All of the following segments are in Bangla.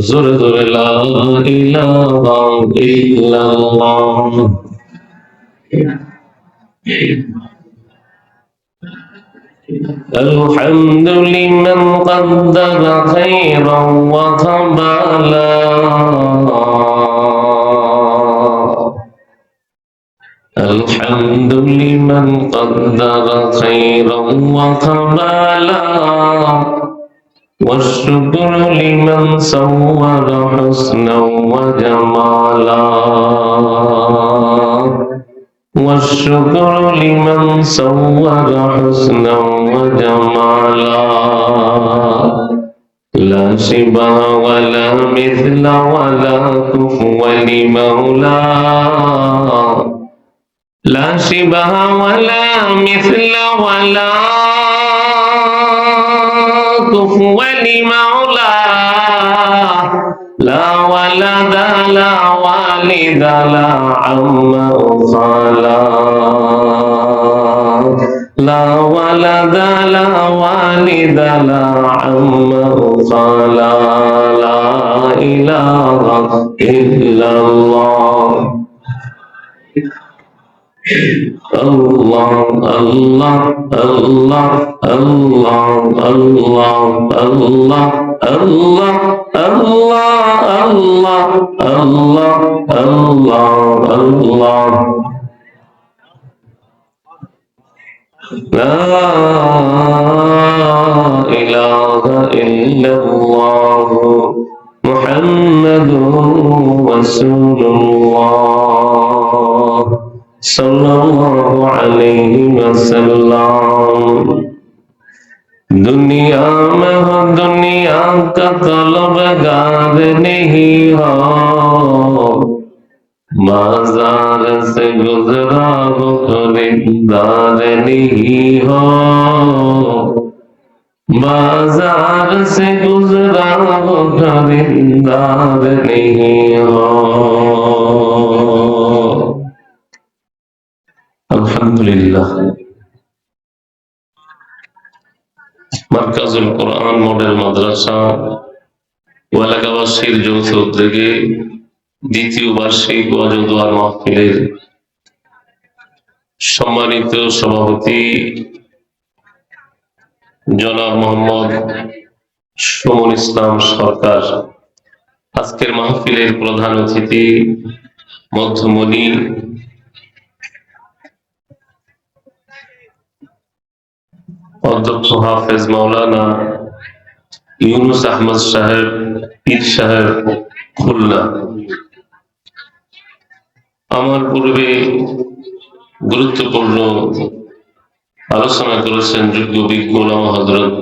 জোরে জোরে লা ইলাহা ইল্লাল্লাহ। الحمد لمن قدر خيرا وقبلا، الحمد لمن قدر خيرا وقبلا، والشكر لمن صور حسنا وجمالا، والشكر لمن صور حسنا وجمالا، لا شبه ولا مثل ولا كفوا لمولاه، لا شبه ولا مثل ولا كفوا لمولاه، لا ولد لا والد لا عم خلا، لا ولد لا والد لا عم خلا، لا إله إلا الله. الله الله الله الله الله الله الله الله الله الله الله. لا إله إلا الله محمد رسول الله सल्लल्लाहु अलैहि वसल्लम। दुनिया में हो दुनिया का तलबगार नहीं हो, बाजार से गुजरा हो खरीदार नहीं हो, बाजार से गुजरा हो खरीदार नहीं हो। আলহামদুলিল্লাহ। মারকাজুল কোরআন মডেল মাদ্রাসা ও এলাকাবাসীর যৌথ উদ্যোগে দ্বিতীয় বার্ষিক ওয়াজ ও দোয়া মাহফিলের সম্মানিত সভাপতি জনাব মোহাম্মদ সুমন ইসলাম সরকার, আজকের মাহফিলের প্রধান অতিথি মধ্যমণি অধ্যক্ষ হাফেজ মাওলানা ইউনুস আহমদ সাহেব পীর সাহেব খুলনা। আমার পূর্বে গুরুত্বপূর্ণ আলোচনা করেছেন যোগ্য বিজ্ঞ ওলামা হযরত,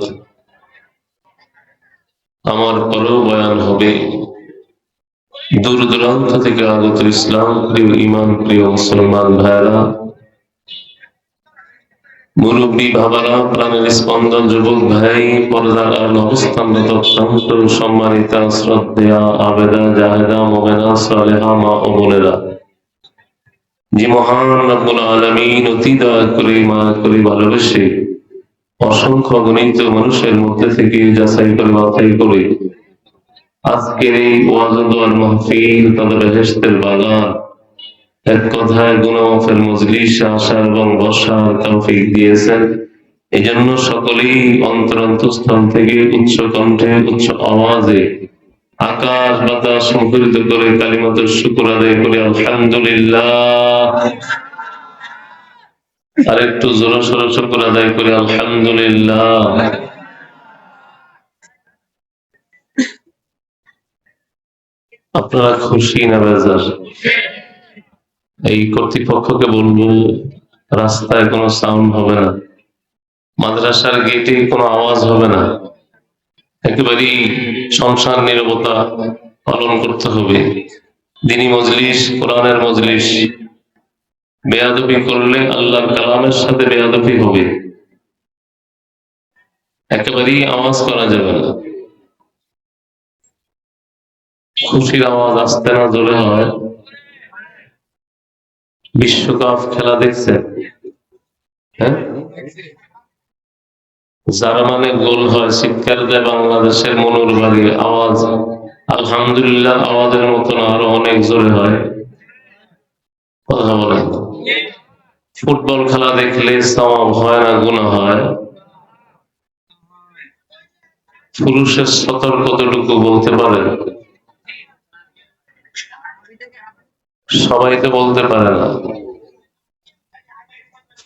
আমার পরেও বয়ান হবে। দূর দূরান্ত থেকে আগত ইসলাম প্রিয় ইমান প্রিয় মুসলমান ভাইরা, মুরব্বী বাবারা, প্রাণের স্পন্দন যুবক ভাই, পর্দার আলো অবস্থানরত অত্যন্ত সম্মানিতা শ্রদ্ধেয়া আবেদা জাহেদা মোমেনা সালেহা মা ও বোনেরা, যে মহান রব্বুল আলামিন অতি দয়া করে মায়া করে ভালোবেসে অসংখ্য গণিত মানুষের মধ্যে থেকে যাচাই করে বাছাই করে আজকের এই ওয়াজ ও দোয়ার মাহফিল তাদের বেহেশতের বাগান, এক কথায় গুনামাফের মজলিসে আসার এবং বসার তৌফিক দিয়েছেন। এই জন্য সকলেই অন্তরন্তস্থল থেকে উচ্চ কণ্ঠে উচ্চ আওয়াজে আকাশ বাতাস মুখরিত করে কালিমাতুর শুকর আদায় করে আলহামদুলিল্লাহ, আর একটু জোরে সোরে শুকর আদায় করে আলহামদুলিল্লাহ। আপনারা খুশি না বেজার? এই কর্তৃপক্ষকে বলবো রাস্তায় কোনো সাউন্ড হবে না, মাদ্রাসার গেটে কোনো আওয়াজ হবে না, একেবারেই সংসার নীরবতা পালন করতে হবে। দিনী মজলিস, কোরআনের মজলিস, বেয়াদবি করলে আল্লাহর কালামের সাথে বেয়াদবি হবে, একেবারেই আওয়াজ করা যাবে না। খুশির আওয়াজ আসতে না জোরে হয়। বিশ্বকাপ খেলা দেখছেন? হ্যাঁ, যারা মানে গোল হয়, চিৎকার দেয় বাংলাদেশের মনুর বাড়ি আওয়াজ, আলহামদুলিল্লাহ আওয়াজের মতন আরো অনেক জোরে হয়। কথা বলেন, ফুটবল খেলা দেখলে সওয়াব হয় না গুনাহ হয়? পুরুষের সতর কতটুকু বলতে পারেন? সবাই তো বলতে পারে না।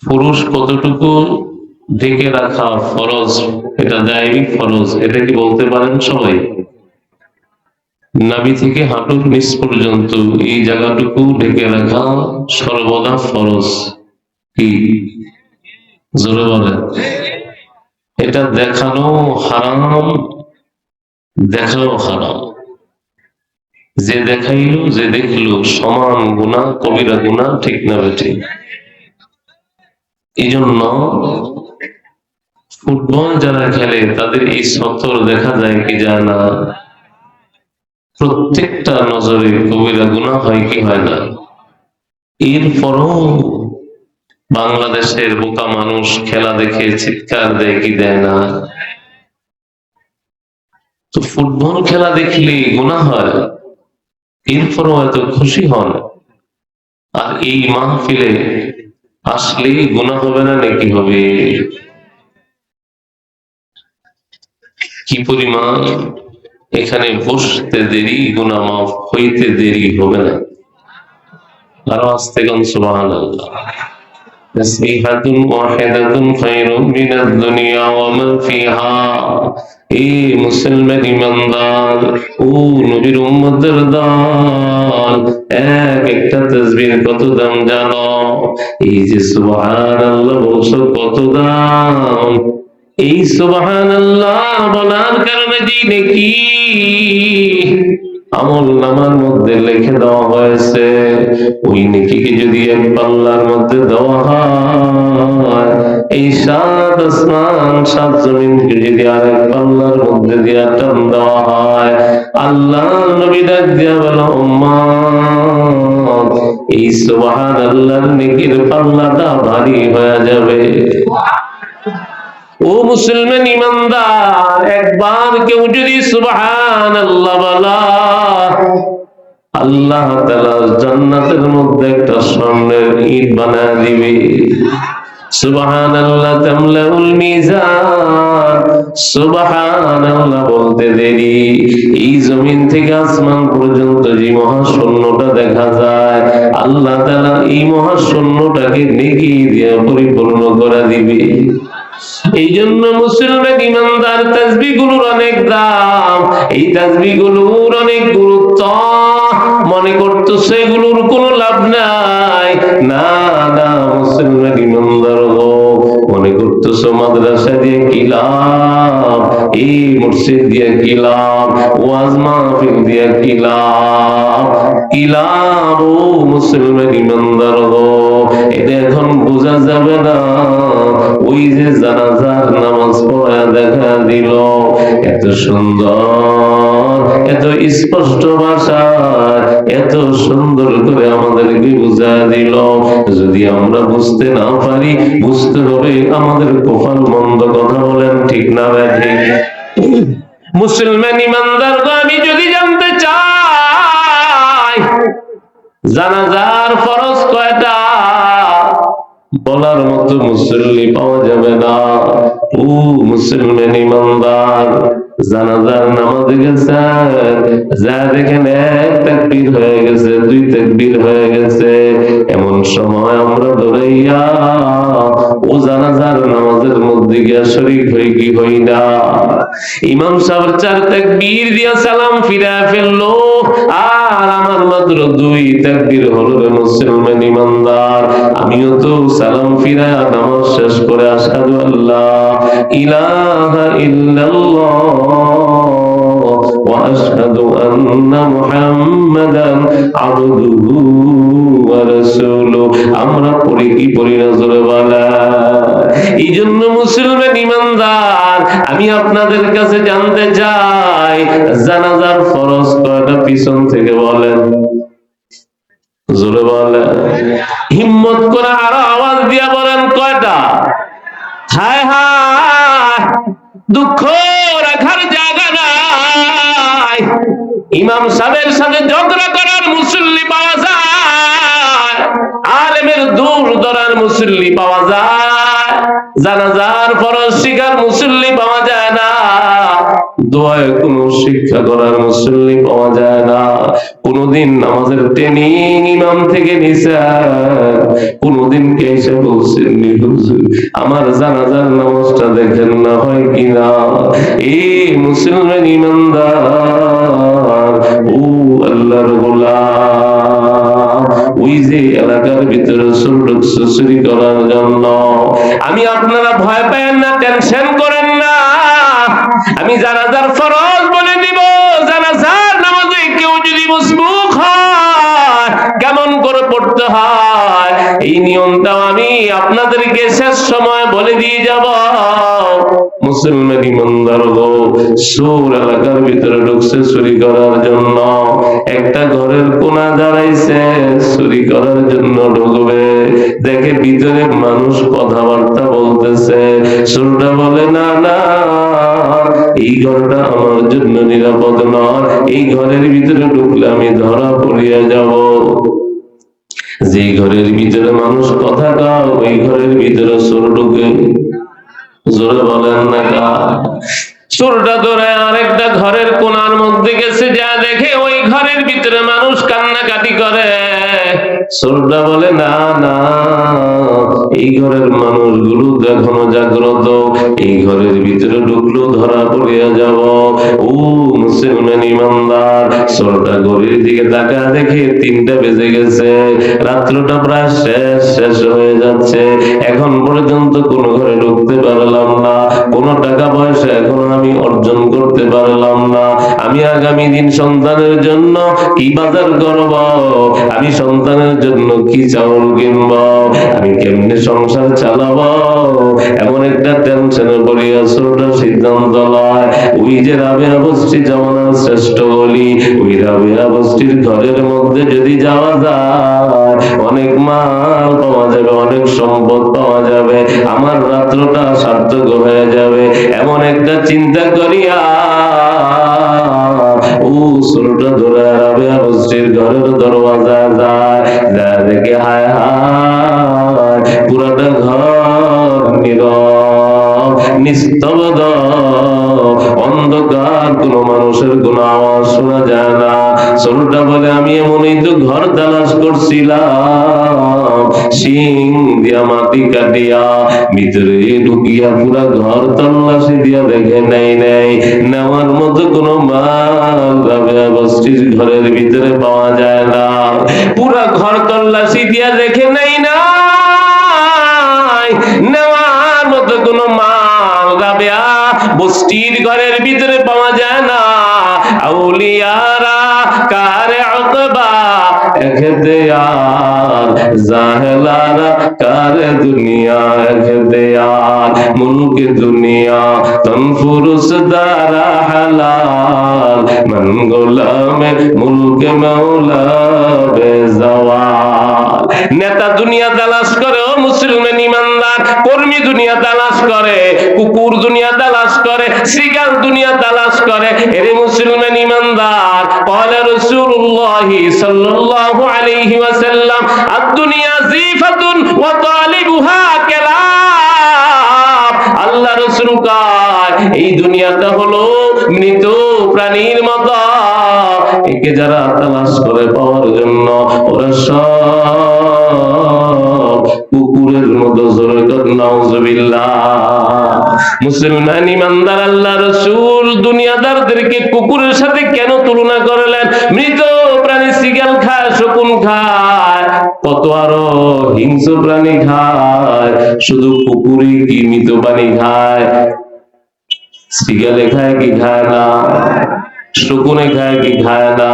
পুরুষ কতটুকু ঢেকে রাখা ফরজ, এটা দায়ী ফরজ, এটা কি বলতে পারেন সবাই? নাভি থেকে হাঁটুর নিচ পর্যন্ত এই জায়গাটুকু ঢেকে রাখা সর্বদা ফরজ। কি জোরে বলেন? এটা দেখানো হারাম, দেখাও হারাম। যে দেখাইলো যে দেখলো সমান গুনাহ, কবিরা গুনাহ, ঠিক না বেঠিক? এই জন্য ফুটবল যারা খেলে তাদের এই সতর দেখা যায় কি যায় না? প্রত্যেকটা নজরে কবিরা গুনাহ হয় কি হয় না? এরপরও বাংলাদেশের বোকা মানুষ খেলা দেখে চিৎকার দেয় কি দেয় না? তো ফুটবল খেলা দেখলে গুনাহ হয়, এরপরও এত খুশি হন, আর এই মাহফিলে আসলে গুনাহ হবে না নাকি হবে? কি পরিমাণ এখানে বসতে দেরি, গুনাহ মাফ হইতে দেরি হবে না। আরো আস্তে গান সুবহানাল্লাহ। তাসবিহাতুন ওয়াহিদাতুন খায়রুম মিনাদ দুনিয়া ওয়া মা ফিহা। এই মুসলমান ইমানদার ও নবীর উম্মতের দল, এক একটা তাসবিহের কত দাম জানো? এই যে সুবহানাল্লাহ বলছো কত দাম? এই সুবহানাল্লাহ বলার কারণে যে নেকি আমল নামার মধ্যে লিখে দেওয়া হয়েছে, ওই নেকিকে যদি এক পাল্লার মধ্যে দেওয়া হয়, এই সাত আসমান সাত জমিনকে যদি আরেক পাল্লার মধ্যে দিয়ে টান দেওয়া হয়, আল্লাহ নবী ডাক দিয়া বলো উম্মত, এই সুবহানাল্লাহর নেকির পাল্লাটা ভারী হয়ে যাবে। ও মুসলমান ইমানদার, একবার কেউ যদি সুবহানাল্লাহ বলা, আল্লাহ তাআলা জান্নাতের মধ্যে একটা স্বর্ণের ইট বানায় দিবে। সুবহানাল্লাহ তামলাউল মিজান। সুবহানাল্লাহ বলতে দেরি এই জমিন থেকে আসমান পর্যন্ত যে মহাশূন্যটা দেখা যায়, আল্লাহ তাআলা এই মহাশূন্যটাকে নেকি দিয়ে পরিপূর্ণ করে দিবে। এই জন্য মুসলমান ইমানদার তাসবিহগুলোর অনেক দাম, এই তাসবিহগুলোর অনেক গুরুত্ব। মনে করতেছে এগুলোর কোনো লাভ নাই, না না মুসলমান ইমানদার মনে করতেছো মাদ্রাসা দিয়ে কি লাভ, এই মসজিদ দিয়ে কি লাভ, ওয়াজ মাহফিল দিয়ে কি লাভ, কি লাভ? ও মুসলমান ইমানদার এটা এখন বোঝা যাবে না। ওই যে জানাজার নামাজ পড়া দেখা দিল, এত সুন্দর, এত স্পষ্ট ভাষা, এত সুন্দর করে আমাদেরকে বুঝা দিল। যদি আমরা বুঝতে না পারি, বুঝতে হবে আমাদের কপাল মন্দ। কথা বলেন ঠিক না ঠিক? মুসলমান ইমানদার, আমি যদি জানতে চাই জানাজার ফরজ কয়টা, বলার মতো মুসল্লি পাওয়া যাবে না। ও মুসলমান ইমানদার, জানাজার নামাজে গেছেন, যা দেখেন এক তাকবীর হয়ে গেছে, দুই তাকবীর হয়ে গেছে, এমন সময় আমরা দৌড়াইয়া ও জানাজার নামাজের মধ্যে গিয়া শরীক হই কি হই না? ইমাম সাহেব চার তাকবীর দিয়া সালাম ফিরা ফেললো, আর আমার মাত্র দুই তাকবীর হলো। রে মুসলমান ইমানদার, আমিও তো সালাম ফিরা নামাজ শেষ করে আশহাদু আল্লা ইলাহা ইল্লাল্লাহ ওয়া আশহাদু আন্না মুহাম্মাদান আবদুহু ওয়া রাসূলুহু, আমরা পড়ি কি পড়ি না জোরে বলা? এই জন্য মুসলমান ইমানদার, আমি আপনাদের কাছে জানতে চাই জানাজার ফরজ কয়টা পিছন থেকে বলেন, জোরে বলেন, হিম্মত করে আরো আওয়াজ দিয়া বলেন কয়টা? হায় হায়, দুঃখ রাখার জায়গা নাই। ইমাম সাহেবের সাথে ঝগড়া করার মুসল্লি পাওয়া যায়, আলেমের দূর দরার মুসল্লি পাওয়া যায়, জানাজার ফরজ শিখার মুসল্লি পাওয়া যায় না, দোয়ায় কোন শিক্ষা করার মুসল্লি পাওয়া যায় না। কোনদিন নামাজের ট্রেনিং ইমাম থেকে নিছেন, কোনদিন কে এসে বলছেননি হুজুর আমার জানাজার নামাজটা দেখেন না হয় কিনা। এই মুসলমান ইমানদার, ও আল্লাহর গোলাম, ওই যে এলাকার ভিতরে চুরি করার জন্য, আমি আপনারা ভয় পায়েন না, টেনশন করেন না, আমি জানাজার ফরজ বলে দিব। জানাজার নামাজে কেউ যদি মুসবুক হয় কেমন করে পড়তে হয় এই নিয়মটাও আমি আপনাদেরকে শেষ সময় বলে দিয়ে যাব। মুসলমান ইমানদার গো, সুর এলাকার ভিতরে ঢুকছে চুরি করার জন্য, একটা ঘরের কোণা দাঁড়াইছে চুরি করার জন্য ঢুকবে, দেখে ভিতরে মানুষ কথাবার্তা বলতেছে। চোরটা বলে না না, এই ঘরটা আমার জন্য নিরাপদ নয়, এই ঘরের ভিতরে ঢুকলে আমি ধরা পড়িয়া যাব। যে ঘরের ভিতরে মানুষ কথা কয় ওই ঘরের ভিতরে চোর ঢুকে, জোরে বলেন না কা। চোরটা ধরে আরেকটা ঘরের কোণার মধ্যে গেছে, যা দেখে ওই ঘরের ভিতরে মানুষ কান্নাকাটি করে। চোরটা বলে না না, এই ঘরের মানুষগুলো এখনো জাগ্রত, এই ঘরের ভিতরে ঢুকলো ধরা পড়িয়া যাব। ও মুসলমান ইমানদার, চোরটা ঘড়ির দিকে তাকা দেখে 3টা বেজে গেছে, রাত্রটা প্রায় শেষ হয়ে যাচ্ছে, এখন পর্যন্ত কোন ঘরে ঢুকতে পারলাম না, কোন টাকা পয়সা এখন আমি অর্জন করতে পারলাম না, আমি আগামী দিন সন্তানের জন্য কি বাজার করব, আমি সন্তানের জন্য কি চাউল কিনব, আমি কেমনে সংসার চালাবো, এমন একটা টেনশনে পড়িয়া ছোটটা সিদ্ধান্ত লয়। ওই যে রাবেয়া বস্তি জামানার শ্রেষ্ঠ বলি, ওই রাবেয়া বস্তির ঘরের মধ্যে যদি যাওয়া যায় অনেক মাল পাওয়া যাবে, অনেক সম্পদ পাওয়া যাবে, আমার রাত্রটা সার্থক হয়ে যাবে, এমন একটা চিন্তা করিয়া ও ছোটটা ধরে রাবেয়া বস্তির ঘরের দরওয়াজা যায়, যা দেখে হায় হায় পুরাটা ঘর নীরব নিস্তব্ধ অন্ধকার, কোন মানুষের কোন আওয়াজ শোনা যায় না। ছোটটা বলে আমি এমনই তো ঘর তালাশ করছিলাম, শিং দিয়া মাটি কাটিয়া ভিতরে ঢুকিয়া পুরা ঘর তল্লাশি দিয়া দেখে নাই নেওয়ার মতো কোন মাল রাবেয়া বস্তির ঘরের ভিতরে পাওয়া যায় না। পুরা ঘর তল্লাশি দিয়া দেখে নাই নেওয়ার মতো কোন মাল রাবেয়া বস্তির ঘরের ভিতরে পাওয়া যায় না। আউলিয়ারা কারে আকবা এখতিয়ার, জাহেলারা কারে দুনিয়া এখতিয়ার, মুলকে দুনিয়া তনফুরুস দারা হালাল, মান গোলামে মুলকে মাওলা বেজাওয়াল। নেতা দুনিয়া তালাশ করে, ও মুসলমান ইমানদার, কর্মী দুনিয়া তালাশ করে, কুকুর দুনিয়া তালাশ করে, শ্রীগাল দুনিয়া তালাশ করে। এরে মুসলমান ইমানদার, ক্বালা রাসূলুল্লাহ সাল্লাল্লাহু আলাইহি ওয়াসাল্লাম আদ-দুনিয়া জিফাতুন ওয়া তালিবুহা কালাব। আল্লাহ রাসূল কয় এই দুনিয়াটা হলো মৃত প্রাণীর মতো, একে যারা তালাশ করে পাওয়ার জন্য ওরা সব কুকুরের মতো। জোরে কর নাউজুবিল্লাহ। মুসলমান ইমানদার, আল্লাহ রাসূল দুনিয়াদারদেরকে কুকুরের সাথে কেন তুলনা করলেন? মৃত প্রাণী সিগাল খায়, শকুন খায়, কত আরো হিংস্র প্রাণী খায়, শুধু কুকুরই কি মৃত প্রাণী খায়? সিগালে খায় কি খায় না? শকুনে খায় কি খায় না?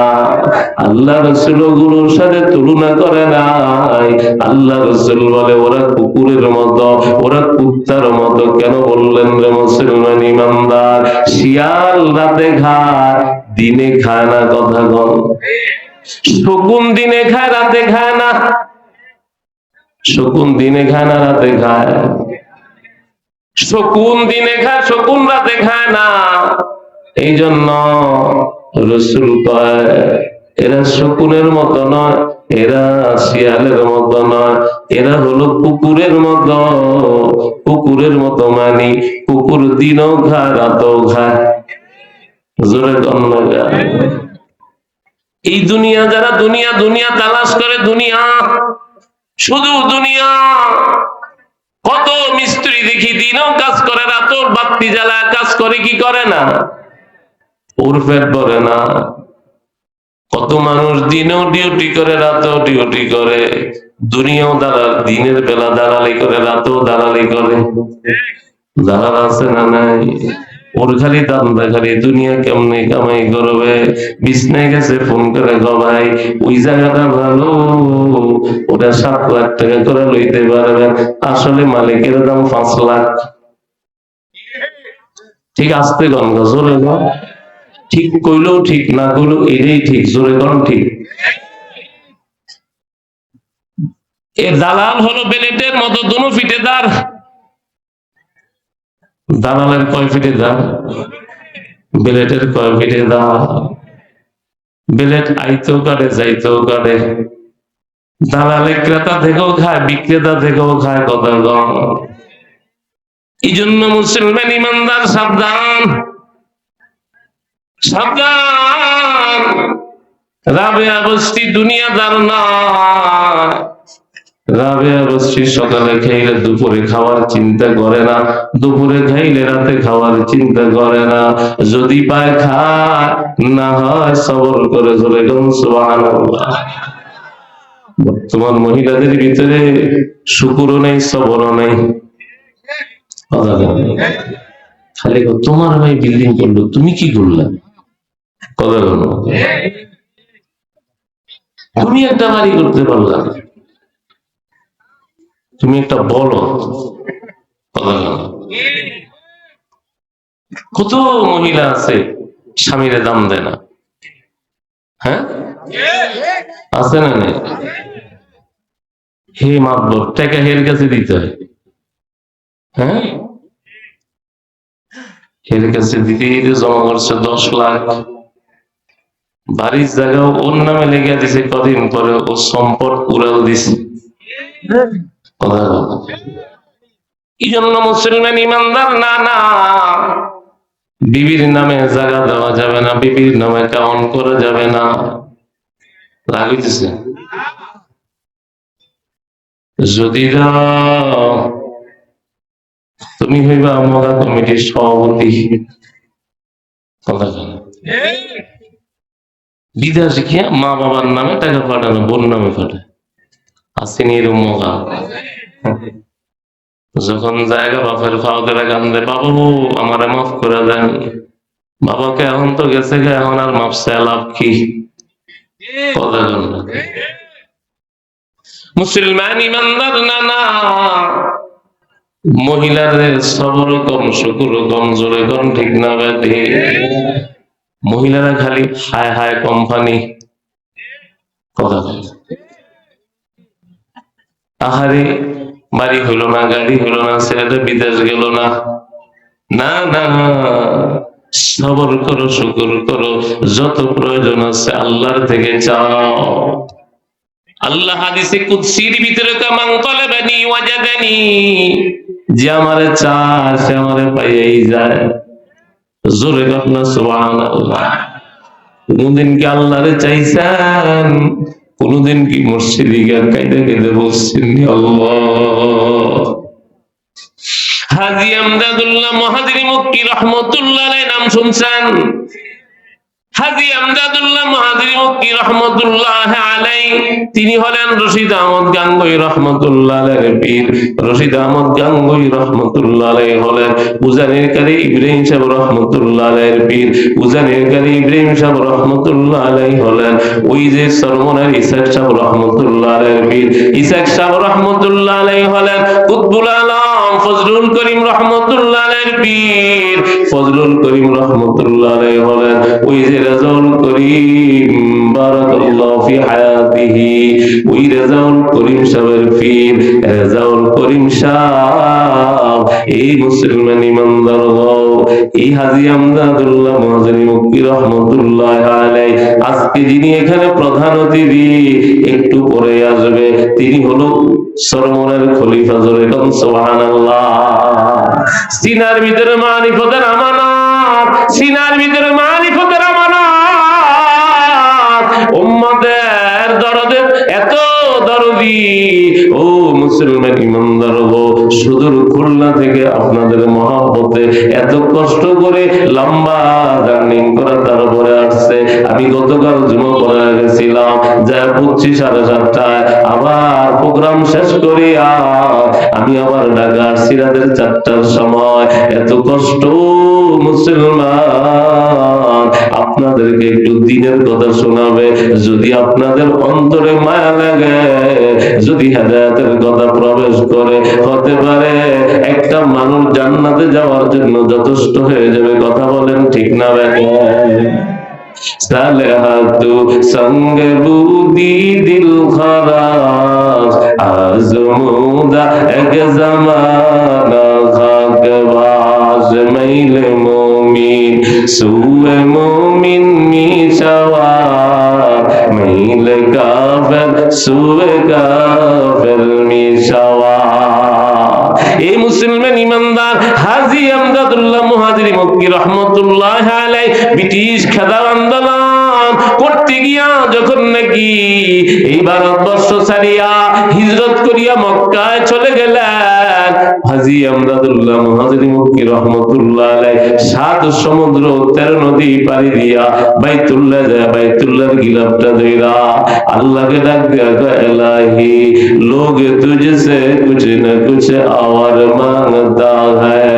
আল্লাহ রাসূল গুলোর সাথে তুলনা করে নাই। আল্লাহ রাসূল বলে ওরা কুকুরের মতো, ওরা কুত্তার মতো। কেন বললেন রে মুসলমান ইমানদার? শিয়াল রাতে খায়, দিনে খায় না। কথা বল। শকুন দিনে খায়, রাতে খায় না। শকুন দিনে খায় না, রাতে খায়। শকুন দিনে খায়, শকুন রাতে খায় না। এই জন্য রাসূল কয় এরা শকুনের মতো নয়, এরা শিয়ালের মতো নয়, এরা হলো কুকুরের মতো। কুকুরের মতো মানে কুকুর দিনও খায় রাতেও খায়। জোরে কন্যা। এই দুনিয়া যারা দুনিয়া দুনিয়া তালাশ করে, দুনিয়া শুধু দুনিয়া। কত মিস্ত্রি দেখি দিনও কাজ করে রাতেও বাতি জ্বালায় কাজ করে, কি করে না? ওর পেট ভরে না। কত মানুষ দিনেও ডিউটি করে রাতেও ডিউটি করে, দুনিয়াও দালাল, দিনের বেলা দালালি করে রাতেও দালালি করে। দালাল আছে না নাই? ওর খালি দাম দেখালি দুনিয়া কেমনে কামাই করবে। বিছনায় গেছে ফোন করে, গো ভাই ওই জায়গাটা ভালো, ওটা 7 লাখ টাকা করে লইতে পারবেন, আসলে মালিকের দাম 5 লাখ। ঠিক আসতে গন্ধ জোরে গণ, ঠিক কইলেও ঠিক, না কইলেও এটাই ঠিক, জোরে গণ ঠিক। এ দালাল হলো বেলেটের মতো, দুনো ফিটে দাঁড়। দালালের কয় ফিটে দাঁড়? বেলেটের কয় ফিটে দাঁড়? বেলেট আইতেও কাটে যাইতেও কাটে। দালালে ক্রেতা থেকেও খায়, বিক্রেতা থেকেও খায়। কথা কম। এই জন্য মুসলমান ইমানদার সাবধান, সাবধান। রাবেয়া বস্তি দুনিয়াদার না। রাবেয়া বস্তি সকালে খাইলে দুপুরে খাওয়ার চিন্তা করে না, দুপুরে খাইলে রাতে খাওয়ার চিন্তা করে না। যদি পায় খায়, না হয় সবর করে। চলে গেল সুবহানাল্লাহ। বর্তমান মহিলাদের ভিতরে শুকুরও নেই, সবরও নেই। খালি তোমার ভাই বিল্ডিং করলো, তুমি কি করলে? কথা বলো। তুমি একটা বাড়ি করতে পারলা না, তুমি একটা বলো। কত মহিলা আছে স্বামীর দাম দেয় না? হ্যাঁ, আছে না? নেই? হে মাতবর, টাকা হের কাছে দিতে হয়। হ্যাঁ, এর কাছে দিতে জমা করছে 10 লাখ। বাড়ির জায়গাও ওর নামে লেগে দিছে, কদিন পরে ও সম্পদ উড়াল দিছে। এই জন্য মুসলমান ইমানদার না, না বিবির নামে জায়গা দেওয়া যাবে না, বিবির নামে কাউন্ট করা যাবে না। লাগিতেছে যদি তুমি হইবা আমরা কমিটির সভাপতি। বিদেশে গিয়ে মা বাবার নামে টাকা পাঠানো, বোন নামে পাঠায়, আসেনি এরকম মগা। যখন জায়গা বাপের ফাও করে কান্দে, বাবু আমারে মাফ করে দেন। বাবাকে এখন তো গেছে গে, এখন আর মাফ চাই লাভ কি? মুসলমান ইমানদার না, না মহিলাদের সবর কম, শুকুর কম। জোরে কম ঠিক না ব্যাধি? মহিলারা খালি হায় হায় কোম্পানি। কথা আহারে বাড়ি হইল না, গাড়ি হইল না, ছেলেটা বিদেশ গেল না। না, না সবর করো, শুকুর করো, যত প্রয়োজন আছে আল্লাহর থেকে চাও। আল্লাহ হাদিসে কুদসির ভিতরে কামান তালাবানি ওয়াজাদানি, যে আমারে চায় সে আমারে পাইয়াই যায়। জোরে গো সুবহানাল্লাহ। কোনদিন কি আল্লাহরে চাইছেন? কোনদিন কি মসজিদে গিয়ে কাইদা কাইদা বলছেন আল্লাহ? হাজী আমদাদুল্লাহ মুহাজিরি মক্কি রাহমাতুল্লাহ আলাইহি নাম শুনছেন? হাজী আমদাদুল্লাহ মুহাজিরি মক্কি রাহমাতুল্লাহ আলাইহি, তিনি হলেন রশিদ আহমদ গাঙ্গুই রাহমাতুল্লাহ আলাইহির পীর। রশিদ আহমদ গাঙ্গুই রাহমাতুল্লাহ আলাইহি হলেন উজানির কারি ইব্রাহিম সাহেব রাহমাতুল্লাহ আলাইহির পীর। উজানির কারি ইব্রাহিম সাহেব রাহমাতুল্লাহ আলাইহি হলেন ওই যে সরমনের ইসাক সাহেব রাহমাতুল্লাহ আলাইহির পীর। ইসাক সাহেব রাহমাতুল্লাহ আলাইহি হলেন কুতুবুল আলম ফজলুল করিম রাহমাতুল্লাহ আলাইহি সাহেবের পীর ফজলুল করিম রাহমাতুল্লাহ আলাইহি বলেন, ওই যে রেজাউল করিম বারাকাল্লাহু ফি হায়াতিহি, ওই রেজাউল করিম সাহেবের পীর রেজাউল করিম সাহেব এই মুসলমান ইমানদার এই হাজী আমদাদুল্লাহ মুহাজিরি মক্কি রাহমাতুল্লাহ আলাইহি আজকে যিনি এখানে প্রধান অতিথি একটু পরে আসবে, তিনি হলো সরমনের খলিফা। জোরে কোন সুবহানাল্লাহ। সিনার ভিতরে মারিফতের আমানত, সিনার ভিতরে মারিফতের আমানত, উম্মতের দরদে এত দরদি। ও মুসলমান ইমানদার গো, সুদূর খুলনা থেকে আপনাদের মহব্বতে এত কষ্ট করে লম্বা জার্নি করে তারপরে আসছে। আমি গতকাল জুমা পড়া গেছিলাম, যা বুঝছি 7:30টায়, আবার প্রোগ্রাম শেষ করিয়া আমি আবার ঢাকা আসছি রাতের 4টার সময়। এত কষ্ট মুসলমান, আপনাদেরকে একটু দিনের কথা শোনাবে, যদি আপনাদের অন্তরে মায়া লাগে, যদি হেদায়েতের কথা প্রবেশ করে, হতে পারে একটা মানুষ জান্নাতে যাওয়ার জন্য যথেষ্ট হয়ে যাবে। কথা বলেন ঠিক না বেঠিক? সালেহাতু সঙ্গে বুদি দিল খারাস, আজমুদা এক জামানা খাকবাস, মাইলে মুমিন সুয়ে মুমিন মিশাওয়ার, মাইলে কাফের সুয়ে কাফের মিশাওয়ার। এই মুসলমান ইমানদার হাজী আমদাদুল্লাহ মুহাজিরি মক্কি রাহমাতুল্লাহ আলাইহি ব্রিটিশ খেদার আন্দোলন করতে গিয়া যখন নাকি এই ভারতবর্ষ ছাড়িয়া হিজরত করিয়া মক্কায় চলে গেলেন, হাজী আমদাদুল্লাহ মুহাজিরি মক্কি রাহমাতুল্লাহ আলাইহি 7 সমুদ্র 13 নদী পাড়ি দিয়া বাইতুল্লাহ যায়, বাইতুল্লাহর গিলাফটা ধইরা আল্লাহকে ডাক দিয়া কয়, ইলাহি লোগ তুঝসে কুছ না कुछ और मांगता है,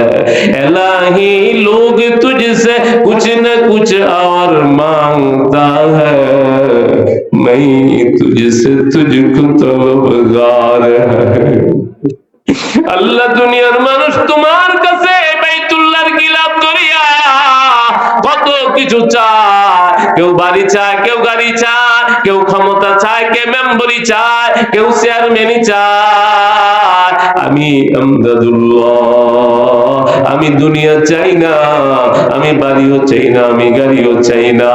इलाही लोग तुझसे कुछ न कुछ और मांगता है, मैं तुझसे तुझको तलबगार है। আল্লাহ দুনিয়ার মানুষ তোমার কাছে বাইতুল্লাহর গিলাফ করিয়া কত কিছু চায়। কেউ বাড়ি চায়, কেউ গাড়ি চায়, কেউ ক্ষমতা চায়, কেউ মেম্বরি চায়, কেউ চেয়ারম্যানই চায়। আমি আমদাদুল্লাহ, আমি দুনিয়া চাই না, আমি বাড়িও চাই না, আমি গাড়িও চাই না।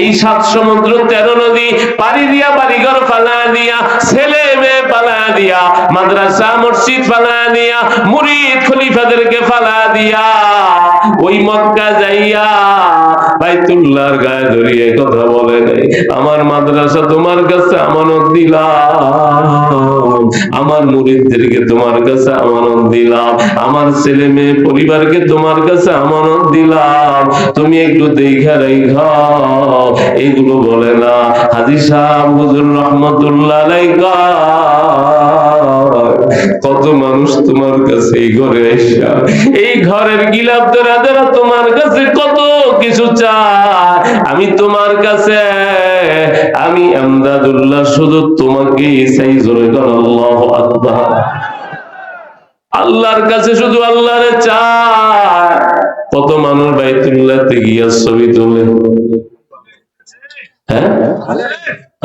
এই 7 সমুদ্র 13 নদী পাড়ি দিয়া, বাড়িঘর ফালা দিয়া, ছেলে মেয়ে ফালা দিয়া, মাদ্রাসা মসজিদ ফালা দিয়া, মুরিদ খলিফাদেরকে ফালা দিয়া, ওই মক্কা যাইয়া বাইতুল্লাহর গায়ে ধরিয়ে কথা বলে নাই, আমার মাদ্রাসা তোমার কাছে আমানত দিলাম, আমার মুরিদদেরকে তোমার কাছে আমানত দিলাম, আমার ছেলে মেয়ে পরিবারকে তোমার কাছে আমানত দিলাম, তুমি একটু দেখা রাখো। এগুলো বলে না। হাজী সাহেব হুজুর রাহমাতুল্লাহ আলাইহি কত মানুষ তোমার কাছে এই ঘরে আইসা এই ঘরের গিলাফ ধরা ধরা তোমার কাছে কত কিছু চায়। আমি তোমার কাছে, আমি আমদাদুল্লাহ শুধু তোমাকে চাই। জোরে কর আল্লাহু আকবার। আল্লাহর কাছে শুধু আল্লাহরে চায়। কত মানুষ বাইতুল্লাহতে গিয়া ছবি তোলে, হ্যাঁ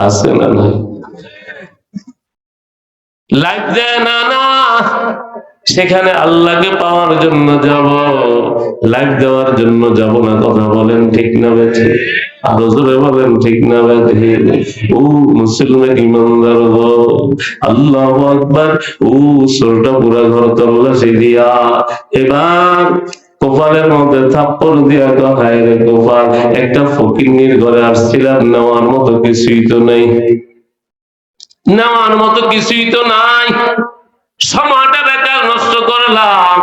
আছে না? লাইফ দেয় না, না সেখানে আল্লাহকে পাওয়ার জন্য যাব, লাইফ দেওয়ার জন্য যাব না। কথা বলেন ঠিক না বেঠে? আরো জোরে বলেন ঠিক না বেঠে? ও মুসলমান ইমানদার গো, আল্লাহু আকবার। ও সোলটা পুরা ঘর তল্লাশি দিয়া এবার কপালের মধ্যে থাপ্পড় দিয়া কয়, রে কপাল, একটা ফকিন্নির ঘরে আসছিলাম, নেওয়ার মতো কিছুই তো নাই, নেওয়ার মতো কিছুই তো নাই, সময়টা বেকার নষ্ট করলাম।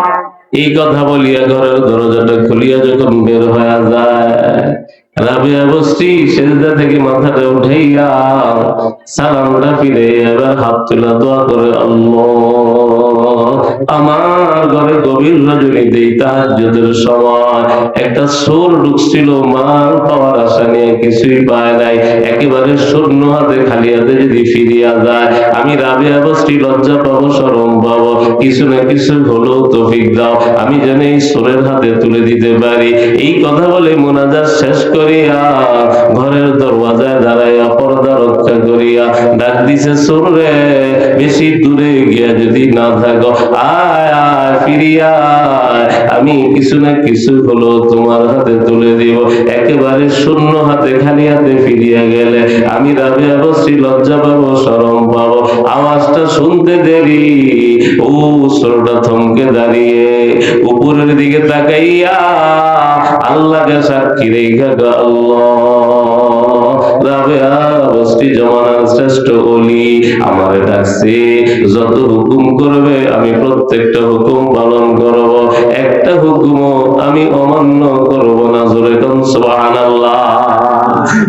এই কথা বলিয়া ঘরের দরজাটা খুলিয়া যখন বের হয়ে যায়, রাবিয়া বস্তি সেজদা থেকে মাথাটা উঠাইয়া সালামটা ফিরে এবার হাত তুলে দোয়া করে, আল্লাহ, আমার ঘরে গভীর রজনীতে তাহাজ্জুদের সময় একটা চোর ঢুকছিল, মাল পাওয়ার আশা নিয়ে, কিছুই পায় নাই, একেবারে শূন্য হাতে খালি হাতে যদি ফিরিয়া যায়, আমি রাবিয়া বস্তি লজ্জা পাবো, শরম পাবো, কিছু না কিছু হলো তৌফিক দাও, আমি যেন এই চোরের হাতে তুলে দিতে পারি। এই কথা বলে মুনাজাত শেষ করিয়া ঘরের দরওয়াজায় দাঁড়াইয়া পর্দা রক্ষা করিয়া ডাক দিছে, চোর রে, বেশি দূরে গিয়া যদি না থাকো, আয় আয়, ফিরিয়া আয়, আমি কিছু না কিছু হলো তোমার হাতে তুলে দিব। একেবারে শূন্য হাতে খালি হাতে ফিরিয়া গেলে আমি রাবিয়া বস্তি লজ্জা পাবো, শরম পাবো। আওয়াজটা শুনতে দেরি, ও চোরটা থমকে দাঁড়িয়ে উপরের দিকে তাকাইয়া আল্লাহকে সাক্ষী রেখা, আল্লাহ, রাবিয়া বস্তি জমানার শ্রেষ্ঠ ওলি আমারে ডাকছে, যত হুকুম করবে আমি প্রত্যেকটা হুকুম পালন করব, একটা হুকুমও আমি অমান্য করব না। জোরে কোন সুবহানাল্লাহ।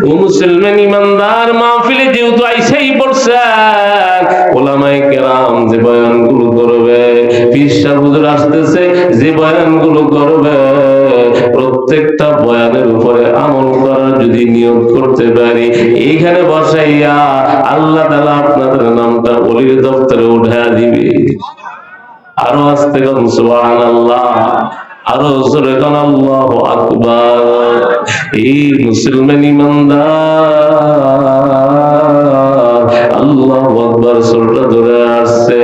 ও মুসলমান ইমানদার, মাহফিলে যেহেতু আইসাই পড়ছেন, ওলামায়ে কেরাম যে বয়ানগুলো করবে, পীর সাহেব হুজুর আসতেছে যে বয়ানগুলো করবে, প্রত্যেকটা বয়ানের উপরে আমল করার যদি নিয়ত করতে পারি, এইখানে বসাইয়া আল্লাহ তাআলা আপনাদের নামটা ওলির দপ্তরে উঠায়া দিবে। আরো আস্তে কোন সুবহানাল্লাহ, আরো জোরে কোন আল্লাহু আকবার। এই মুসলমান ইমানদার, আল্লাহু আকবার, সুরটা ধরে আসছে।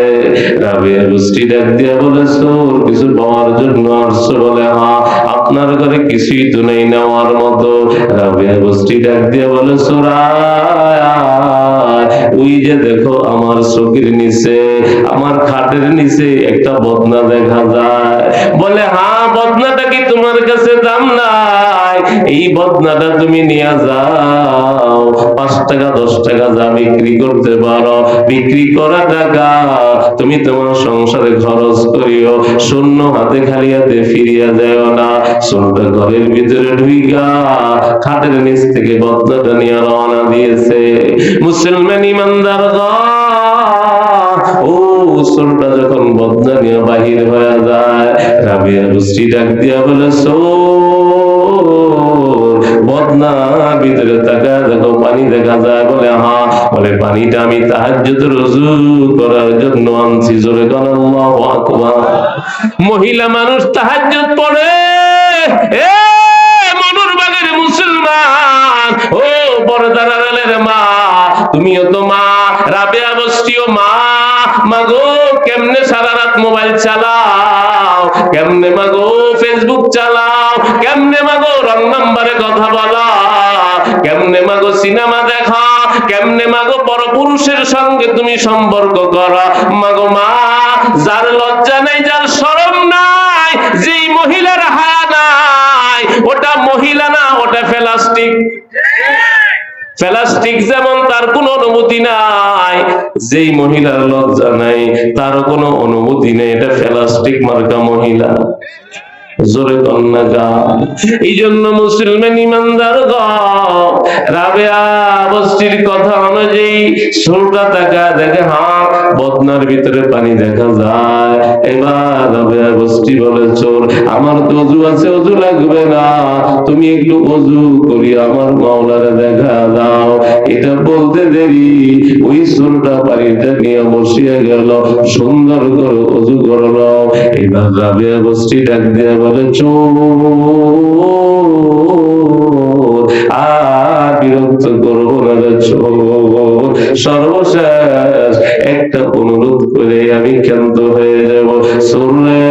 রাবিয়া বস্তি ডাক দিয়া বলে, চোর কিছু পাওয়ার জন্য আসছো? বলে, হ্যাঁ। আপনার ঘরে কিছুই তো নেই নেওয়ার মতো। রাবিয়া বস্তি ডাক দিয়া বলে, চোর ওই যে দেখো আমার চোখের নিচে, আমার খাটের নিচে একটা বদনা দেখা যায়। বলে, হ্যাঁ, বদনাটা কি তোমার কাছে দাম নাই? এই বদনাটা তুমি নিয়ে যাও, 5 টাকা 10 টাকা যা বিক্রি করতে পারো, বিক্রি করা টাকা তুমি তোমার সংসারে খরচ করিও, শূন্য হাতে খালি হাতে ফিরিয়া যাও না। চোরটা ঘরের ভিতরে ঢুইকা খাটের নিচ থেকে বদনাটা নিয়ে রওনা দিয়েছে। মুসলমান ইমানদার, ও চোরটা যখন বদনা নিয়ে বাহির হয়ে যায়, রাবিয়া বস্তি ডাক দিয়া বলে, চোর, বদনা ভিতরে তাকায় দেখো পানি দেখা যায়? বলে, হ্যাঁ। বলে, পানিটা আমি তাহাজ্জুদের ওযু করার জন্য আনছি। জোরে কোন আল্লাহু আকবার। মহিলা মানুষ তাহাজ্জুদ পড়ে, এ মনুরবাগের মুসলমান, ও পর্দার আড়ালের মা, তুমিও তো মা, রাবিয়া বস্তিও মা। মাগো, কেমনে সারা রাত মোবাইল চালাও, কেমনে মাগো ফেসবুক চালাও, কেমনে মাগো রং নাম্বারে কথা বলা, কেমনে মাগো সিনেমা দেখা, কেমনে মাগো পরপুরুষের সঙ্গে তুমি সম্পর্ক করো। মাগো মা, যার লজ্জা নাই, যার শরম নাই, যেই মহিলার হায়া নাই, ওটা মহিলা না, ওটা প্লাস্টিক। প্লাস্টিক যেমন তার কোনো অনুভূতি নাই, যেই মহিলার লজ্জা নাই তার কোনো অনুভূতি নেই, এটা প্লাস্টিক মার্কা মহিলা। জোরে কন্যা গা। এই জন্য মুসলমান ইমানদার গণ, রাবিয়া বস্তির কথা অনুযায়ী চোরটা তাকা দেখে, হ্যাঁ, বদনার ভিতরে পানি দেখা যায়। এবার রাবিয়া বস্তি বলে, চোর, আমার তো ওযু আছে, ওযু লাগবে না, তুমি একটু ওযু করি আমার মাওলারে দেখা দাও। এটা বলতে দেরি, ওই চোরটা পানিটা নিয়ে বসিয়া গেল, সুন্দর করে ওযু করলো। এবার রাবিয়া বস্তি ডাক দিয়ে বলে, চোর, আর বিরক্ত করবো না রে চোর, সর্বশেষ একটা অনুরোধ করে আমি ক্ষান্ত হয়ে যাব। চোর রে,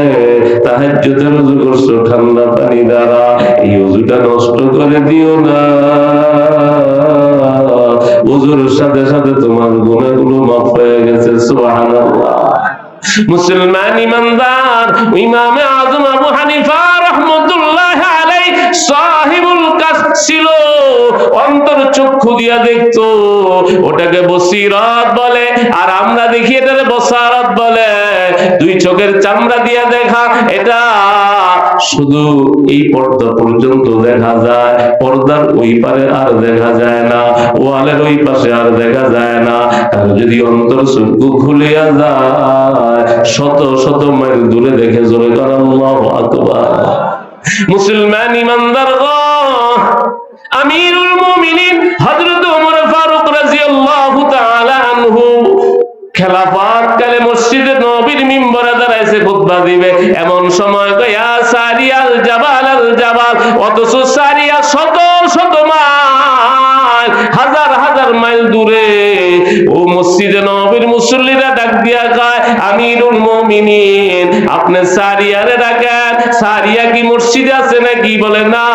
তাহাজ্জুদের ওযু করছো ঠান্ডা পানি দ্বারা, এই ওযুটা নষ্ট করে দিও না। ওযুর সাথে সাথে তোমার গুনাহগুলো মাফ হয়ে গেছে। সুবহানাল্লাহ। মুসলমান ইমানদার, ইমামে আযম আবু হানিফা রাহমাতুল্লাহ আলাইহি সাহিবুল কাস ছিল, অন্তর চক্ষু দিয়া দেখতো, ওটাকে বসিরত বলে, আর আমরা দেখি এটারে বসারত বলে। দুই চোখের চামড়া দিয়া দেখা, এটা শুধু এই পর্দা পর্যন্ত দেখা যায়, পর্দার ওই পারে আর দেখা যায় না, ওয়ালের ওই পাশে আর দেখা যায় না। আর যদি অন্তর চক্ষু খুলিয়া যায়, শত শত মাইল দূরে দেখে, জোরে কর আল্লাহু আকবার। মুসলমান ইমানদার গো, আমিরুল মুমিনিন হযরত ওমর ফারুক রাদিয়াল্লাহু তাআলা আনহু খেলাফত কালে মসজিদে নববীর মিম্বরে দাঁড়াইছে, খুতবা দিবে। এমন সময় ইয়া সারিয়াল জাবাল আল জাবাল, অথচ সারিয়া শত শত মাইল, হাজার হাজার মাইল দূরে। ও মসজিদে নববীর মুসল্লিরা ডাক দিয়া কয়, আমিরুল মুমিনিন আপনি সারিয়ারে ডাকেন, সারিয়া কি মসজিদে আছে নাকি? বলে না,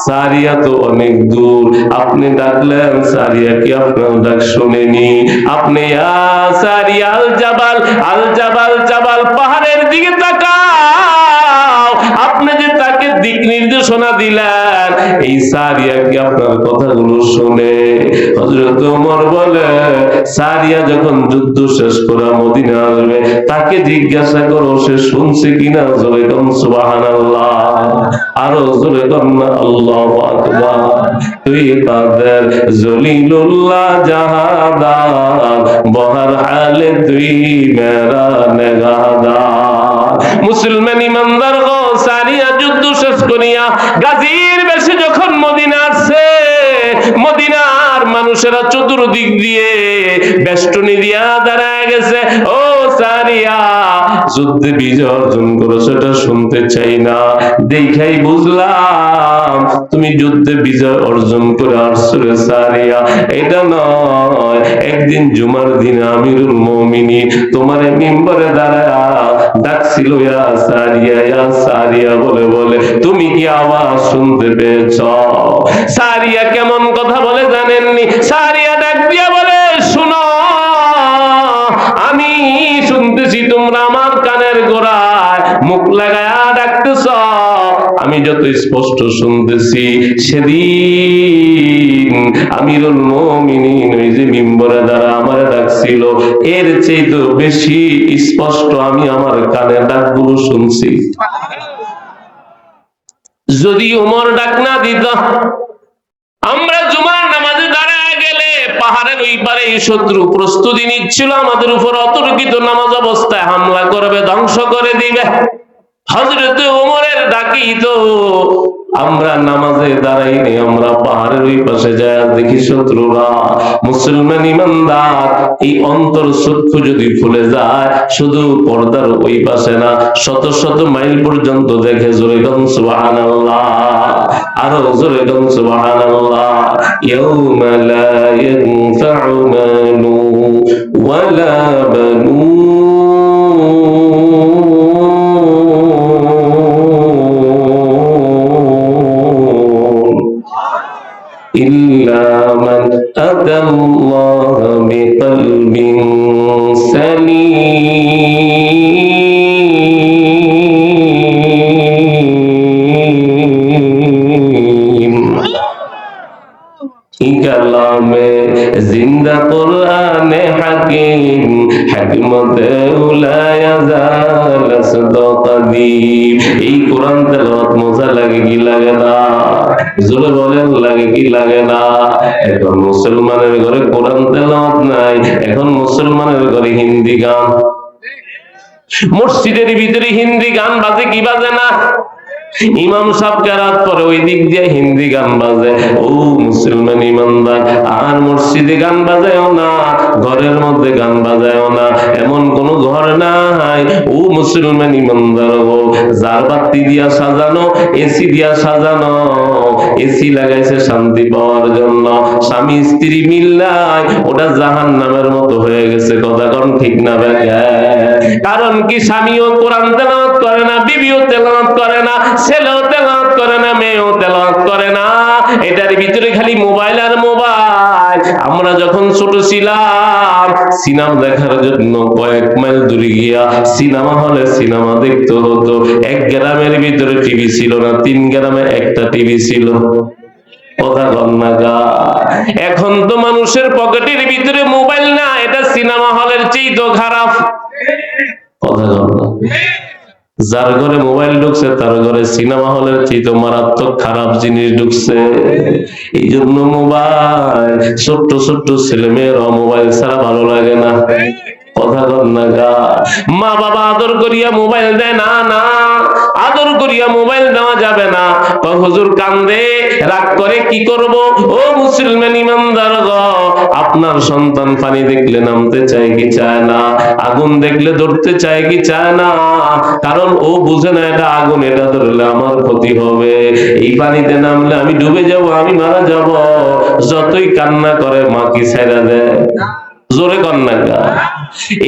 সারিয়া তো অনেক দূর, আপনি ডাকলেন, সারিয়া কি আপনার ডাক শুনেনি? আপনি সারিয়া আল জাবাল, আল জাবাল, জাবাল পাহাড়ের দিকে তাকাও। আপনি যে তাকে দিক নির্দেশনা দিলেন, এই সারিয়া কি আপনার কথাগুলো শুনে? হযরত ওমর বলে, সারিয়া যখন যুদ্ধ শেষ করে মদিনা আসবে, তাকে জিজ্ঞাসা করো সে শুনছে কিনা। জোরে কোন সুবহানাল্লাহ, আরো জোরে কোন আল্লাহু আকবার। তুই কাদের জলিলুল্লাহ জাহাদার, বহর হালে তুই মেরা নেগাদার। মুসলমান ইমানদার গো, সারিয়া যুদ্ধ শেষ করিয়া গাজীর বেশে যখন মদিনা আসছে, মদিনার মানুষেরা চতুর্দিক দিয়ে বেষ্টনী দিয়া দাঁড়ায় গেছে। ও সারিয়া, যুদ্ধে বিজয় অর্জন করেছো এটা শুনতে চাই না, দেখাই বুঝলাম তুমি যুদ্ধে বিজয় অর্জন করে আসছো রে সারিয়া। এটা নয়, একদিন জুমার দিন আমিরুল মুমিনিন তোমার মিম্বরে দাঁড়ায় ডাকছিল ইয়া সারিয়া, ইয়া সারিয়া বলে বলে, তুমি কি আওয়াজ শুনতে পেয়েছ? সারিয়া কেমন কথা বলে জানেননি? সারিয়া ডাক দিয়া বলে, শুনো, আমি শুনতেছি তোমরা আমার কানের গোড়ায় মুখ লাগায়া ডাকতেছ, আমি যত স্পষ্ট শুনতেছি, সেদিন আমিরুল মুমিনিন ওই যে মিম্বরে দ্বারা আমার ডাকছিল, এর চেয়ে তো বেশি স্পষ্ট আমি আমার কানে ডাকগুলো শুনছি। যদি ওমর ডাক না দিত, আমরা জুমার নামাজে দাঁড়ায় গেলে পাহাড়ের ওই পারে শত্রু প্রস্তুতি নিচ্ছিল আমাদের উপর অতর্কিত নামাজ অবস্থায় হামলা করবে, ধ্বংস করে দিবে। হযরত ওমরের ডাকি তো আমরা নামাজে দাঁড়াইনি, আমরা পাহাড়ের ওই পাশে যায় দেখি শত্রুরা। মুসলমান ইমানদার, এই অন্তর চক্ষু যদি খুলে যায়, শুধু পর্দার ওই পাশে না, শত শত মাইল পর্যন্ত দেখে। জোরে কোন সুবহানাল্লাহ, আরো জোরে কোন সুবহানাল্লাহ। ইয়াউমা লা ইয়ানফাউ মালু ওয়ালা বানুন ইল্লা মান আতাল্লাহ বিকলবিন সালিম। কালামে জিন্দা কুরআনে হাকিম, হিকমতে উলায়া জাল সদকাদিম। এই কোরআন তেলাওয়াত মজা লাগে কি লাগে না? জোরে বলেন, লাগে কি লাগে না? এখন মুসলমানের ঘরে কোরআন তেলাওয়াত নাই, এখন মুসলমানের ঘরে হিন্দি গান। মসজিদের ভিতরে হিন্দি গান বাজে কি বাজে না? ইমাম সাহেব কেরাত পরে ওই দিক দিয়ে হিন্দি গান বাজে। ও মুসলমান ইমানদার, আর মসজিদে গান বাজায়ও না, ঘরের মধ্যে গান বাজায়ও না, এমন কোন ঘর নাই ও মুসলমান ইমানদার ও যার বাতি দিয়া সাজানো, এসি দিয়া সাজানো। এসি লাগাইছে শান্তি পাওয়ার জন্য, স্বামী স্ত্রী মিল্লাই ওটা জাহান্নামের মতো হয়ে গেছে। কথা কোন ঠিক না বেটা? কারণ কি, স্বামীও কোরআন তেলাওয়াত করে না, বিবিও তেলাওয়াত করে না, ছেলেও তেলাওয়াত করে না, মেয়েও তেলাওয়াত করে না। এটার ভিতরে খালি মোবাইল আর মোবাইল। আমরা যখন ছোট ছিলাম, সিনেমা দেখার জন্য কয়েক মাইল দূরে গিয়া সিনেমা হলে সিনেমা দেখতে হতো। এক গ্রামের ভিতরে টিভি ছিল না, 3 গ্রামে একটা টিভি ছিল। কথা কন না গা? এখন তো মানুষের পকেটের ভিতরে মোবাইল না, এটা সিনেমা হলের চেয়ে তো খারাপ। কথা কন না? যার ঘরে মোবাইল ঢুকছে তার ঘরে সিনেমা হলের চেয়ে মারাত্মক খারাপ জিনিস ঢুকছে। এই জন্য মোবাইল, ছোট্ট ছোট্ট ছেলে মেয়েরা মোবাইল ছাড়া ভালো লাগে না। কথা কর না গা। মা বাবা আদর করিয়া মোবাইল দেয় না, না আদর করিয়া মোবাইল দেওয়া যাবে না। হুজুর কান্দে, রাগ করে, কি করব? ও মুসলমান ইমানদার গো, আপনার সন্তান পানি দেখলে নামতে চায় কি চায় না? আগুন দেখলে ধরতে চায় কি চায় না? কারণ ও বুঝে না এটা আগুন, এটা ধরলে আমার ক্ষতি হবে, এই পানিতে নামলে আমি ডুবে যাব, আমি মারা যাব। যতই কান্না করে মা কি ছেড়ে দেয়? জোরে কন্যা।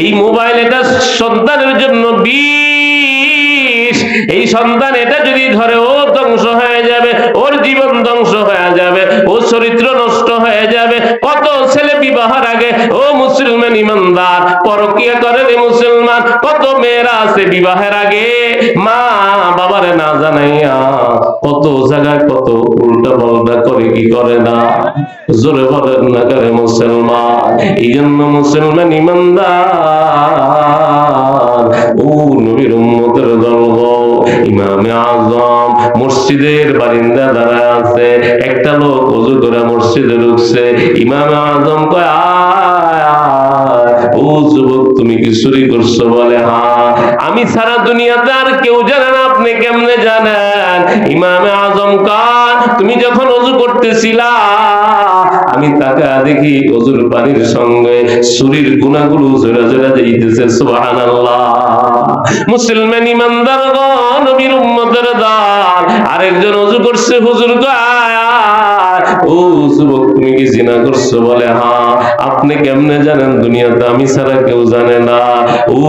এই মোবাইল এটা সন্তানের জন্য বিষ। এই সন্তান এটা যদি ধরে ও ধ্বংস হয়ে যাবে, ওর জীবন ধ্বংস হয়ে যাবে, ও চরিত্র নষ্ট হয়ে যাবে। কত ছেলে বিবাহের আগে, ও মুসলমান ইমানদার, পরকিয়া করে রে মুসলমান। কত মেয়েরা আছে বিবাহের আগে মা বাবারে না জানাইয়া কত জায়গায় কত উল্টা পাল্টা করে, কি করে না? জোরে বলেন না করে মুসলমান। এই জন্য মুসলমান ইমানদার, ও নবীর উম্মতের দল গো, ইমামে আজম মসজিদের বারিন্দা দাঁড়ায় আছে। একটা লোক ওযু করে মসজিদে ঢুকছে। ইমামে আজম কয়, ও যুবক, তুমি কি চুরি করছো? বলে, হ্যাঁ। আমি সারা দুনিয়াতে আর কেউ জানে না, আপনি কেমনে জানেন? ইমামে আজম কয়, তুমি যখন ওযু করতেছিলা আমি তাকে দেখি ওযুর পানির সঙ্গে চুরির গুনাহগুলো জোড়া জোড়া যাইতেছে। সুবহানাল্লাহ। মুসলমান ইমানদার গো, নবীর উম্মতের দল, আরেকজন ওযু করছে। হুজুর কয়, ও যুবক, তুমি কি জিনা করছো? বলে, হ্যাঁ। আপনি কেমনে জানেন? দুনিয়াতে আমি ছাড়া কেউ জানে না। ও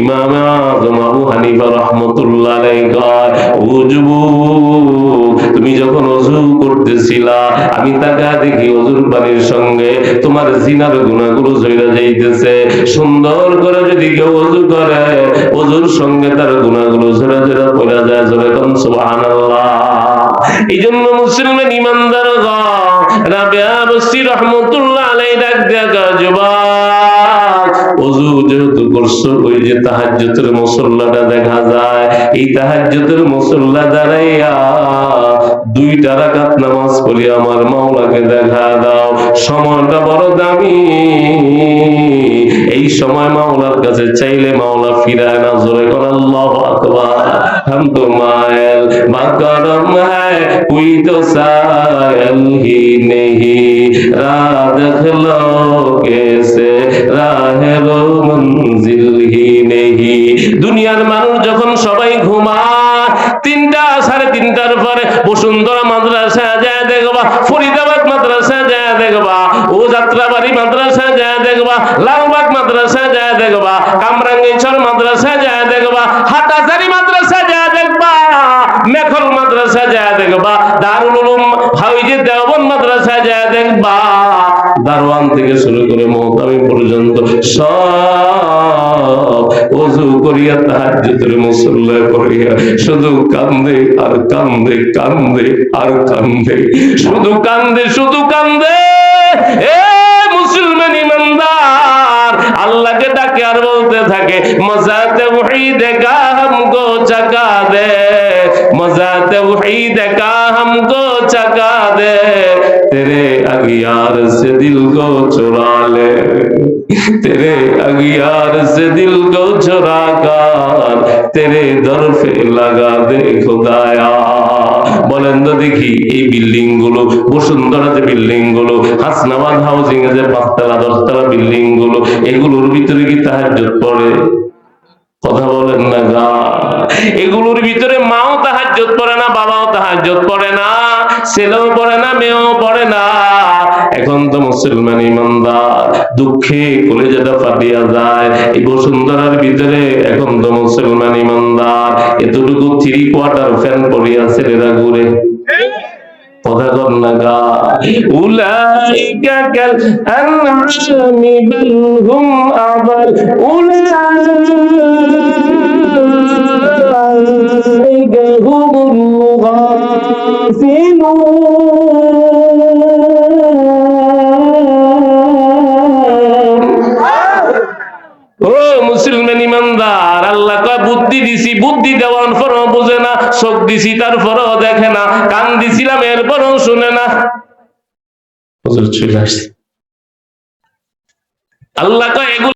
ইমাম আযম আবু হানিফা রাহমাতুল্লাহ আলাইহি কয়, ও যুবক, তুমি যখন ওযু করতেছিলা আমি তাকা দেখি ওযুর পানির সঙ্গে তোমার জিনার গুনাহগুলো জড়িয়ে যাইতেছে। সুন্দর করে যদি কেউ ওযু করে, ওযুর সঙ্গে তার গুনাহগুলো জড়া জড়া পড়া যায়। জোরে কোন সুবহানাল্লাহ। এই জন্য মুসলমান ইমানদার গো, রাবিয়া বসরি রাহমাতুল্লাহ আলাইহি ডাক দেখা, যুবক, ওযু যেহেতু করছো, ওই যে তাহাজ্জুদের মুসল্লাটা দেখা যায়, এই তাহাজ্জুদের মুসল্লা দাঁড়াইয়া 2টা রাকাত নামাজ পড়ি আমার মাওলাকে দেখা দাও। সময়টা বড় দামি, এই সময় মাওলার কাছে চাইলে মাওলা ফিরায় না। জোরে কোন আল্লাহু আকবার। हम तो मायल मकरम है, कोई तो सायल ही नहीं, राह देखलो कैसे राहेरो मंजिल ही नहीं। দুনিয়ার মানুষ যখন সবাই ঘুমায়, 3টা 3:30টার পরে বসুন্ধরা মাদ্রাসা যায় দেখবা, ফরিদাবাদ মাদ্রাসা যায় দেখবা, ও যাত্রাবাড়ি মাদ্রাসা যায় দেখবা, লালবাগ মাদ্রাসা যায় দেখবা, কামরাঙ্গীরচর মাদ্রাসা যায় দেখবা, হাটাজারি মাদ্রাসা যায় দেখবা, মেখল মাদ্রাসা যায় দেখবা, দারুল উলুম হাউজে দেওবন্দ মাদ্রাসা যায় দেখবা। দারওয়ান থেকে শুরু করে মোহতামি পর্যন্ত সব ওযু করিয়া তাহাজ্জুদের মুসল্লায় পড়িয়া শুধু কান্দে আর কান্দে, কান্দে আর কান্দে, শুধু কান্দে, শুধু কান্দে। এ মুসলমান ইমানদার, আল্লাহকে ডাকে আর বলতে থাকে, মজা তাওহীদ কা হামকো চাকা দে, মজা তাওহীদ কা হামকো চাকা দে, तेरे अगियार से दिल को चुरा ले, तेरे अगियार से दिल को चुरा कर तेरे दर पे लगा दे खुदाया। বলেন তো দেখি, এই বিল্ডিং গুলো, বসুন্ধরা যে বিল্ডিং গুলো, হাসনাবাদ হাউজিং এ যে 5তলা 10তলা বিল্ডিং গুলো, এগুলোর ভিতরে কি তাহাজ্জুদ পড়ে? কথা বলেন না গা। এগুলোর ভিতরে মাও তাহাজ্জুদ পড়ে না, বাবাও তাহাজ্জুদ পড়ে না, ছেলেও পড়ে না, মেয়েও পড়ে না। এখন তো মুসলমান ইমানদার দুঃখে কলিজাটা ফাটিয়া যায়। এই বসুন্ধরার ভিতরে এখন তো মুসলমান ইমানদার এতটুকু 3/4 ফ্যান পরিয়া ছেলেরা ঘুরে। কথা কর না গা। উলাইকা কাল আনআমি বাল হুম আযাল, উলাইকা হুমুল গাফিলুন। ও মুসলমান ইমানদার, আল্লাহ কয় বুদ্ধি দিছি, বুদ্ধি দেওয়ার পরও বুঝে না, চোখ দিছি তারপরও দেখে না, কান দিছিলাম এরপরও শুনে না। হুজুর চলে আসছে। আল্লাহ কয় এগুলো